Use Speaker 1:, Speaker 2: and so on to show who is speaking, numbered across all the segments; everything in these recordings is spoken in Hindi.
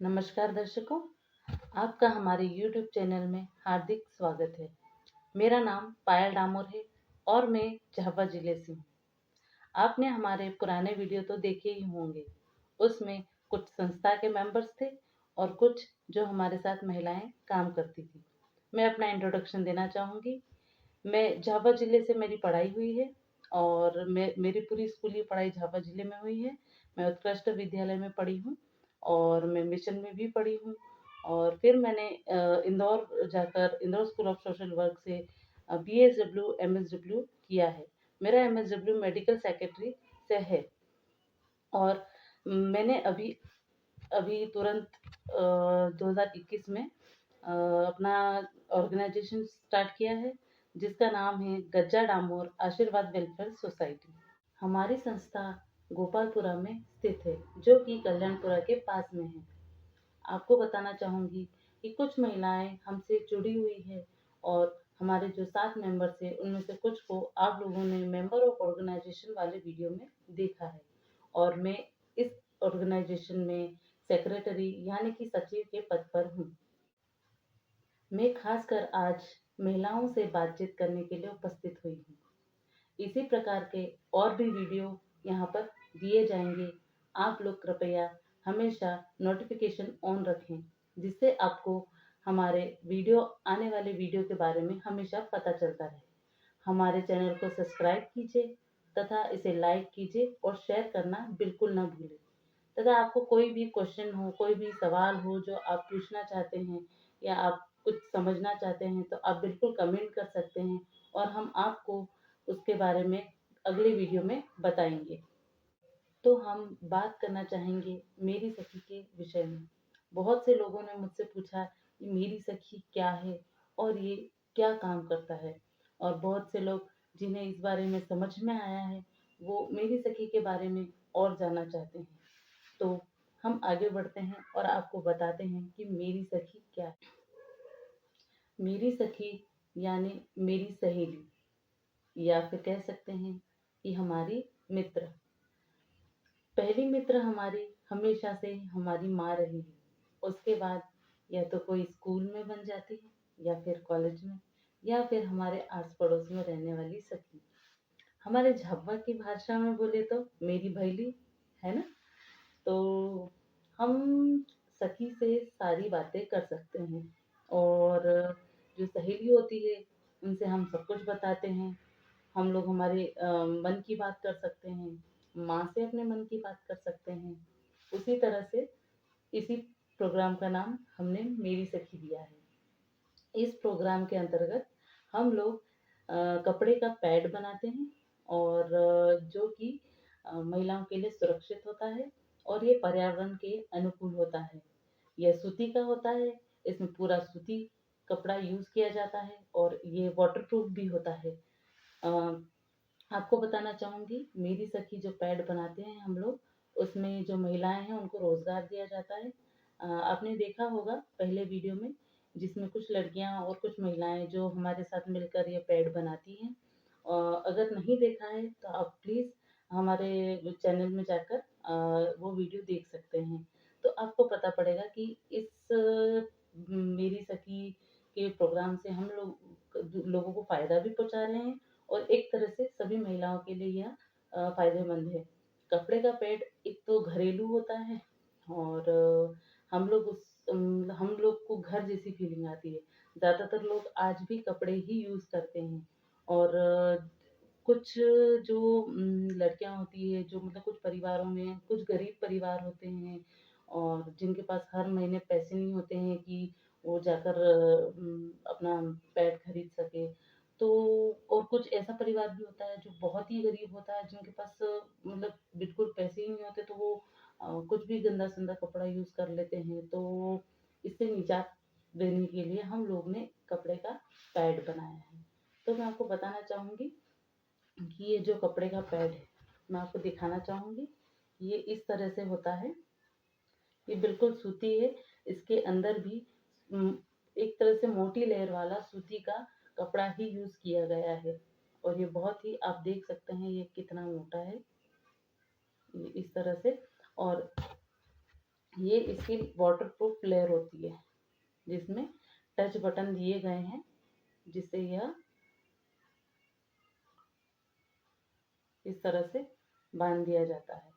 Speaker 1: नमस्कार दर्शकों, आपका हमारे YouTube चैनल में हार्दिक स्वागत है। मेरा नाम पायल डामोर है और मैं झाबुआ जिले से हूँ। आपने हमारे पुराने वीडियो तो देखे ही होंगे। उसमें कुछ संस्था के मेंबर्स थे और कुछ जो हमारे साथ महिलाएं काम करती थी। मैं अपना इंट्रोडक्शन देना चाहूँगी। मैं झाबुआ जिले से मेरी पढ़ाई हुई है और मेरी पूरी स्कूली पढ़ाई झाबुआ जिले में हुई है। मैं उत्कृष्ट विद्यालय में पढ़ी हूँ और मैं मिशन में भी पढ़ी हूँ और फिर मैंने Indore school of social work से BSW MSW किया है। मेरा MSW मेडिकल सेक्रेटरी से है और मैंने अभी अभी तुरंत 2021 में अपना ऑर्गेनाइजेशन स्टार्ट किया है जिसका नाम है गज्जा डामोर आशीर्वाद वेलफेयर सोसाइटी। हमारी संस्था गोपालपुरा में स्थित है जो कि कल्याणपुरा के पास में है। आपको बताना चाहूँगी कि कुछ महिलाएं हमसे जुड़ी हुई है और हमारे जो 7 मेंबर्स हैं उनमें से कुछ को आप लोगों ने मेंबर ऑफ ऑर्गेनाइजेशन वाले वीडियो में देखा है और मैं इस ऑर्गेनाइजेशन में सेक्रेटरी यानी कि सचिव के पद पर हूँ। मैं खासकर आज महिलाओं से बातचीत करने के लिए उपस्थित हुई हूँ। इसी प्रकार के और भी वीडियो यहाँ पर दिए जाएंगे। आप लोग कृपया हमेशा नोटिफिकेशन ऑन रखें जिससे आपको हमारे आने वाले वीडियो के बारे में हमेशा पता चलता रहे। हमारे चैनल को सब्सक्राइब कीजिए तथा इसे लाइक कीजिए और शेयर करना बिल्कुल ना भूलें। तथा आपको कोई भी क्वेश्चन हो, कोई भी सवाल हो जो आप पूछना चाहते हैं या आप कुछ समझना चाहते हैं तो आप बिल्कुल कमेंट कर सकते हैं और हम आपको उसके बारे में अगले वीडियो में बताएंगे। तो हम बात करना चाहेंगे मेरी सखी के विषय में। बहुत से लोगों ने मुझसे पूछा कि मेरी सखी क्या है और ये क्या काम करता है और बहुत से लोग जिन्हें इस बारे में समझ में आया है वो मेरी सखी के बारे में और जानना चाहते हैं। तो हम आगे बढ़ते हैं और आपको बताते हैं कि मेरी सखी क्या है। मेरी सखी यानी मेरी सहेली या फिर कह सकते हैं कि हमारी मित्र। पहली मित्र हमारी हमेशा से हमारी माँ रही है। उसके बाद या तो कोई स्कूल में बन जाती है या फिर कॉलेज में या फिर हमारे आस पड़ोस में रहने वाली सखी। हमारे झाबुआ की भाषा में बोले तो मेरी भैली है ना। तो हम सखी से सारी बातें कर सकते हैं और जो सहेली होती है उनसे हम सब कुछ बताते हैं। हम लोग हमारे मन की बात कर सकते हैं, माँ से अपने मन की बात कर सकते हैं। उसी तरह से इसी प्रोग्राम का नाम हमने मेरी सखी दिया है। इस प्रोग्राम के अंतर्गत हम लोग कपड़े का पैड बनाते हैं और जो कि महिलाओं के लिए सुरक्षित होता है और ये पर्यावरण के अनुकूल होता है। यह सूती का होता है। इसमें पूरा सूती कपड़ा यूज किया जाता है और ये वाटरप्रूफ भी होता है। अ, आपको बताना चाहूँगी मेरी सखी जो पैड बनाते हैं हम लोग उसमें जो महिलाएं हैं उनको रोजगार दिया जाता है। आपने देखा होगा पहले वीडियो में जिसमें कुछ लड़कियां और कुछ महिलाएं जो हमारे साथ मिलकर ये पैड बनाती हैं। अगर नहीं देखा है तो आप प्लीज़ हमारे चैनल में जाकर वो वीडियो देख सकते हैं। तो आपको पता पड़ेगा कि इस मेरी सखी के प्रोग्राम से हम लोगों को फ़ायदा भी पहुँचा रहे हैं और एक तरह से सभी महिलाओं के लिए यह फ़ायदेमंद है। कपड़े का पैड एक तो घरेलू होता है और हम लोग को घर जैसी फीलिंग आती है। ज़्यादातर लोग आज भी कपड़े ही यूज़ करते हैं और कुछ जो लड़कियां होती है जो मतलब कुछ परिवारों में कुछ गरीब परिवार होते हैं और जिनके पास हर महीने पैसे नहीं होते हैं कि वो जाकर अपना पैड खरीद सके। तो और कुछ ऐसा परिवार भी होता है जो बहुत ही गरीब होता है जिनके पास मतलब बिल्कुल पैसे ही नहीं होते तो वो कुछ भी गंदा संदा कपड़ा यूज कर लेते हैं। तो इससे निजात देने के लिए हम लोग ने कपड़े का पैड बनाया है। तो मैं आपको बताना चाहूँगी कि ये जो कपड़े का पैड है मैं आपको दिखाना चाहूँगी। ये इस तरह से होता है। ये बिल्कुल सूती है। इसके अंदर भी उम, एक तरह से मोटी लेयर वाला सूती का कपड़ा ही यूज़ किया गया है और ये बहुत ही आप देख सकते हैं ये कितना मोटा है। ये इस तरह से और ये इसकी वाटरप्रूफ लेयर होती है जिसमें टच बटन दिए गए हैं जिससे यह इस तरह से बांध दिया जाता है।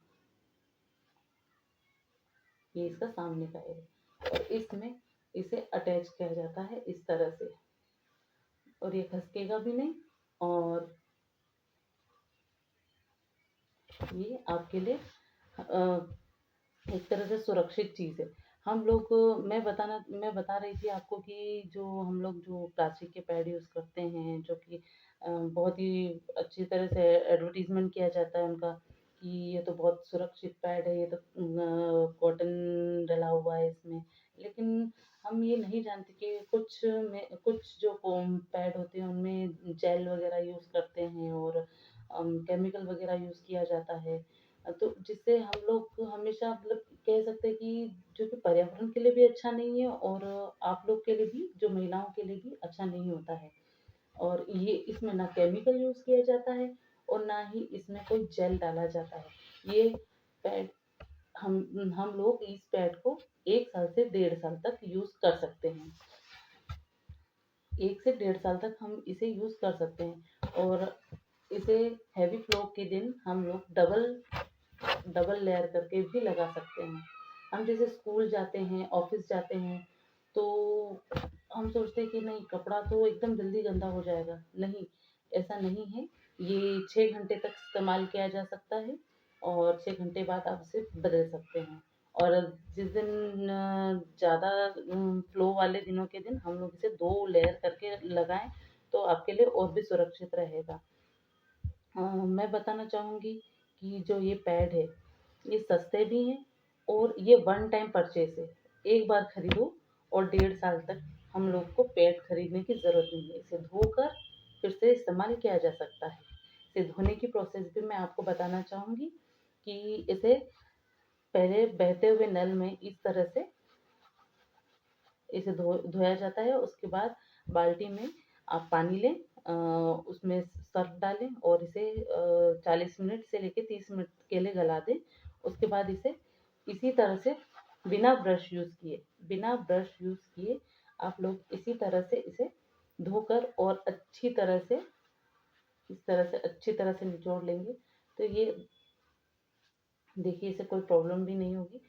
Speaker 1: ये इसका सामने का एरिया और इसमें इसे अटैच किया जाता है इस तरह से, और ये खसकेगा भी नहीं और ये आपके लिए एक तरह से सुरक्षित चीज़ है। हम लोग मैं बता रही थी आपको कि जो हम लोग जो प्लास्टिक के पैड यूज़ करते हैं जो कि बहुत ही अच्छी तरह से एडवर्टीज़मेंट किया जाता है उनका कि ये तो बहुत सुरक्षित पैड है, ये तो कॉटन डला हुआ है इसमें। लेकिन हम ये नहीं जानते कि कुछ जो पैड होते हैं उनमें जेल वगैरह यूज़ करते हैं और केमिकल वगैरह यूज़ किया जाता है। तो जिससे हम लोग हमेशा मतलब कह सकते हैं कि जो कि पर्यावरण के लिए भी अच्छा नहीं है और आप लोग के लिए भी, जो महिलाओं के लिए भी अच्छा नहीं होता है। और ये इसमें ना केमिकल यूज़ किया जाता है और ना ही इसमें कोई जेल डाला जाता है। ये पैड हम लोग इस पैड को 1 साल से 1.5 साल तक यूज़ कर सकते हैं। 1 से 1.5 साल तक हम इसे यूज़ कर सकते हैं और इसे हेवी फ्लो के दिन हम लोग डबल डबल लेयर करके भी लगा सकते हैं। हम जैसे स्कूल जाते हैं, ऑफिस जाते हैं, तो हम सोचते हैं कि नहीं कपड़ा तो एकदम जल्दी गंदा हो जाएगा। नहीं, ऐसा नहीं है। ये 6 घंटे तक इस्तेमाल किया जा सकता है और 6 घंटे बाद आप इसे बदल सकते हैं। और जिस दिन ज़्यादा फ्लो वाले दिनों के दिन हम लोग इसे 2 लेयर करके लगाएँ तो आपके लिए और भी सुरक्षित रहेगा। मैं बताना चाहूँगी कि जो ये पैड है, ये सस्ते भी हैं और ये वन टाइम परचेज़ है। एक बार खरीदो और 1.5 साल तक हम लोग को पैड खरीदने की ज़रूरत नहीं है। इसे धोकर फिर से इस्तेमाल किया जा सकता है। इसे धोने की प्रोसेस भी मैं आपको बताना चाहूँगी कि इसे पहले बहते हुए नल में इस तरह से इसे धोया जाता है। उसके बाद बाल्टी में आप पानी लें, उसमें सर्फ डालें और इसे 40 मिनट से लेके 30 मिनट के लिए गला दें। उसके बाद इसे इसी तरह से बिना ब्रश यूज़ किए आप लोग इसी तरह से इसे धोकर और अच्छी तरह से इस तरह से अच्छी तरह से निचोड़ लेंगे तो ये देखिए इसे कोई प्रॉब्लम भी नहीं होगी।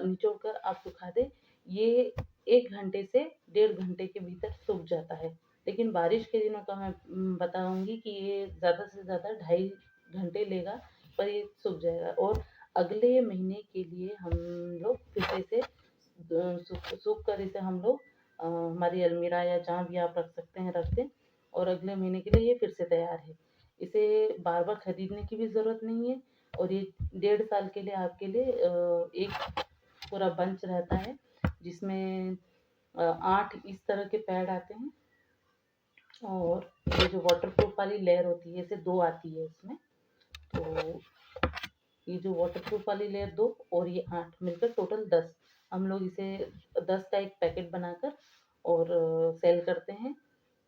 Speaker 1: निचोड़ कर आप सुखा दें। ये 1 घंटे से 1.5 घंटे के भीतर सूख जाता है। लेकिन बारिश के दिनों का मैं बताऊँगी कि ये ज़्यादा से ज़्यादा 2.5 घंटे लेगा पर ये सूख जाएगा और अगले महीने के लिए हम लोग फिर से इसे सूख कर इसे हम लोग हमारी अलमीरा या जहाँ भी आप रख सकते हैं रख दें और अगले महीने के लिए ये फिर से तैयार है। इसे बार-बार खरीदने की भी ज़रूरत नहीं है और ये 1.5 साल के लिए आपके लिए एक पूरा बंच रहता है जिसमें 8 इस तरह के पैड आते हैं और ये जो वाटरप्रूफ वाली लेयर होती है, इसे 2 आती है इसमें। तो ये जो वाटरप्रूफ वाली लेयर 2 और ये 8 मिलकर टोटल 10, हम लोग इसे 10 का एक पैकेट बनाकर और सेल करते हैं।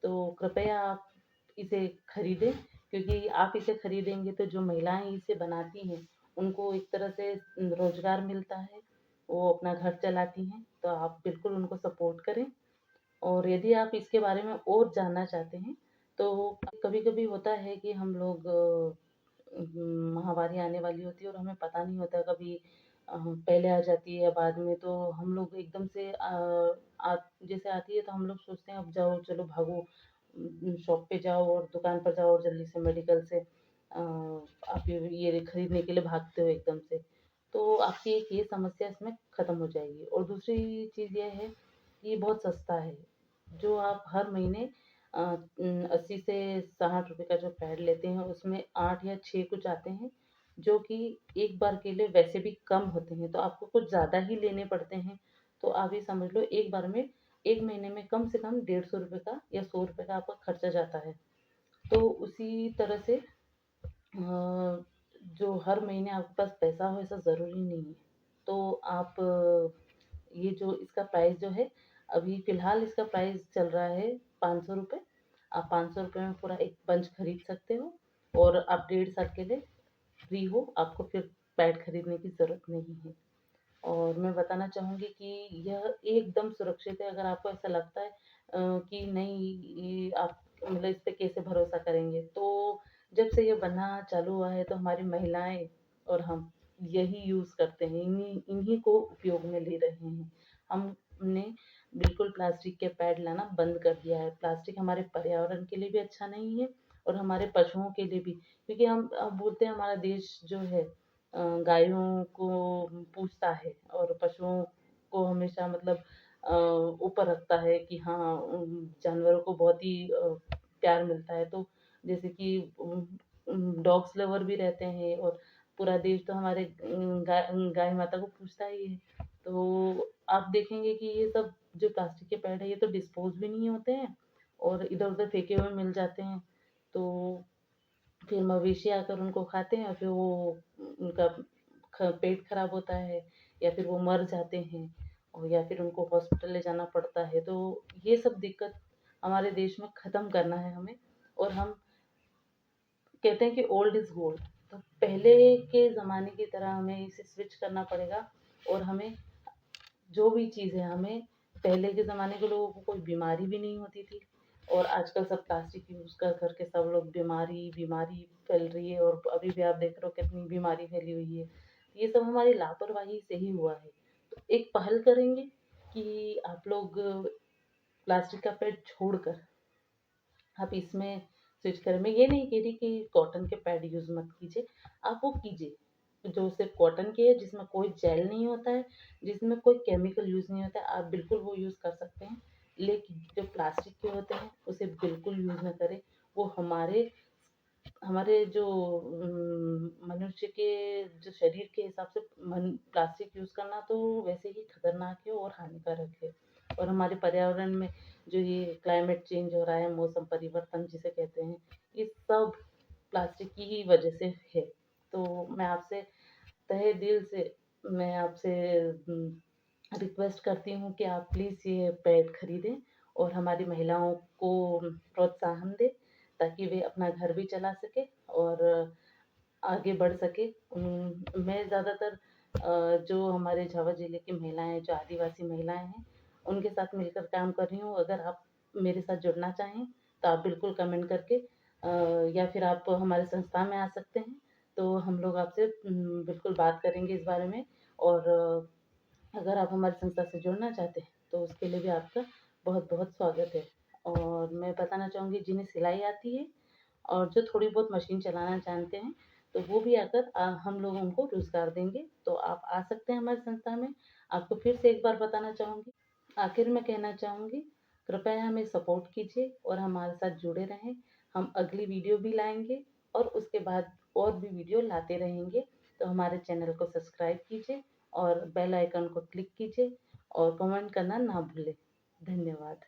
Speaker 1: तो कृपया आप इसे खरीदें क्योंकि आप इसे खरीदेंगे तो जो महिलाएं इसे बनाती हैं उनको एक तरह से रोजगार मिलता है, वो अपना घर चलाती हैं। तो आप बिल्कुल उनको सपोर्ट करें और यदि आप इसके बारे में और जानना चाहते हैं तो कभी-कभी होता है कि हम लोग माहवारी आने वाली होती है और हमें पता नहीं होता कभी पहले आ जाती है या बाद में, तो हम लोग एकदम से जैसे आती है तो हम लोग सोचते हैं अब जाओ चलो भागो शॉप पे जाओ और दुकान पर जाओ और जल्दी से मेडिकल से आप ये खरीदने के लिए भागते हो एकदम से। तो आपकी एक ये समस्या इसमें ख़त्म हो जाएगी और दूसरी चीज़ ये है कि ये बहुत सस्ता है। जो आप हर महीने 80 से 60 रुपए का जो पैड लेते हैं उसमें 8 या 6 कुछ आते हैं जो कि एक बार के लिए वैसे भी कम होते हैं तो आपको कुछ ज़्यादा ही लेने पड़ते हैं। तो आप ये समझ लो एक बार में 1 महीने में कम से कम 150 रुपए का या 100 रुपए का आपका खर्चा जाता है। तो उसी तरह से जो हर महीने आपके पास पैसा हो ऐसा ज़रूरी नहीं है। तो आप ये जो इसका प्राइस जो है अभी फ़िलहाल इसका प्राइस चल रहा है 500 रुपए। आप 500 रुपए में पूरा एक बंच खरीद सकते हो और आप 1.5 साल के लिए फ्री हो, आपको फिर पैड खरीदने की ज़रूरत नहीं है। और मैं बताना चाहूँगी कि यह एकदम सुरक्षित है। अगर आपको ऐसा लगता है कि नहीं, ये आप मतलब इस पे कैसे भरोसा करेंगे, तो जब से ये बनना चालू हुआ है तो हमारी महिलाएँ और हम यही यूज़ करते हैं, इन्हीं इन्हीं को उपयोग में ले रहे हैं। हमने बिल्कुल प्लास्टिक के पैड लाना बंद कर दिया है। प्लास्टिक हमारे पर्यावरण के लिए भी अच्छा नहीं है और हमारे पशुओं के लिए भी, क्योंकि हम बोलते हैं हमारा देश जो है गायों को पूजता है और पशुओं को हमेशा मतलब ऊपर रखता है कि हाँ, जानवरों को बहुत ही प्यार मिलता है। तो जैसे कि डॉग्स लवर भी रहते हैं और पूरा देश तो हमारे गाय माता को पूजता ही है। तो आप देखेंगे कि ये सब जो प्लास्टिक के पैड है ये तो डिस्पोज भी नहीं होते हैं और इधर उधर फेंके हुए मिल जाते हैं। तो फिर मवेशी आकर उनको खाते हैं और फिर वो उनका पेट खराब होता है या फिर वो मर जाते हैं और या फिर उनको हॉस्पिटल ले जाना पड़ता है। तो ये सब दिक्कत हमारे देश में ख़त्म करना है हमें। और हम कहते हैं कि ओल्ड इज़ गोल्ड, तो पहले के ज़माने की तरह हमें इसे स्विच करना पड़ेगा। और हमें जो भी चीज़ है, हमें पहले के ज़माने के लोगों को कोई बीमारी भी नहीं होती थी और आजकल सब प्लास्टिक यूज़ कर कर के सब लोग बीमारी बीमारी फैल रही है और अभी भी आप देख रहे हो कितनी बीमारी फैली हुई है। ये सब हमारी लापरवाही से ही हुआ है। तो एक पहल करेंगे कि आप लोग प्लास्टिक का पैड छोड़कर आप इसमें स्विच करें। मैं ये नहीं कह रही कि कॉटन के पैड यूज़ मत कीजिए, आप वो कीजिए जो सिर्फ़ कॉटन के है, जिसमें कोई जेल नहीं होता है, जिसमें कोई केमिकल यूज़ नहीं होता है, आप बिल्कुल वो यूज़ कर सकते हैं। लेकिन जो प्लास्टिक के होते हैं, उसे बिल्कुल यूज़ ना करें। वो हमारे हमारे जो मनुष्य के जो शरीर के हिसाब से प्लास्टिक यूज़ करना तो वैसे ही खतरनाक है और हानिकारक है। और हमारे पर्यावरण में जो ये क्लाइमेट चेंज हो रहा है, मौसम परिवर्तन जिसे कहते हैं, ये सब प्लास्टिक की ही वजह से है। तो मैं आपसे तहे दिल से मैं आपसे रिक्वेस्ट करती हूँ कि आप प्लीज़ ये पैड खरीदें और हमारी महिलाओं को प्रोत्साहन दें ताकि वे अपना घर भी चला सकें और आगे बढ़ सके। मैं ज़्यादातर जो हमारे झावा ज़िले की महिलाएँ हैं, जो आदिवासी महिलाएँ हैं, उनके साथ मिलकर काम कर रही हूँ। अगर आप मेरे साथ जुड़ना चाहें, तो आप बिल्कुल कमेंट करके या फिर आप हमारे संस्था में आ सकते हैं, तो हम लोग आपसे बिल्कुल बात करेंगे इस बारे में। और अगर आप हमारी संस्था से जुड़ना चाहते हैं, तो उसके लिए भी आपका बहुत-बहुत स्वागत है। और मैं बताना चाहूँगी जिन्हें सिलाई आती है और जो थोड़ी बहुत मशीन चलाना जानते हैं, तो वो भी आकर हम लोग उनको रोज़गार देंगे। तो आप आ सकते हैं हमारी संस्था में। आपको फिर से एक बार बताना चाहूँगी, आखिर में कहना चाहूँगी, कृपया हमें सपोर्ट कीजिए और हमारे साथ जुड़े रहें। हम अगली वीडियो भी लाएँगे और उसके बाद और भी वीडियो लाते रहेंगे। तो हमारे चैनल को सब्सक्राइब कीजिए और बेल आइकन को क्लिक कीजिए और कमेंट करना ना भूलें। धन्यवाद।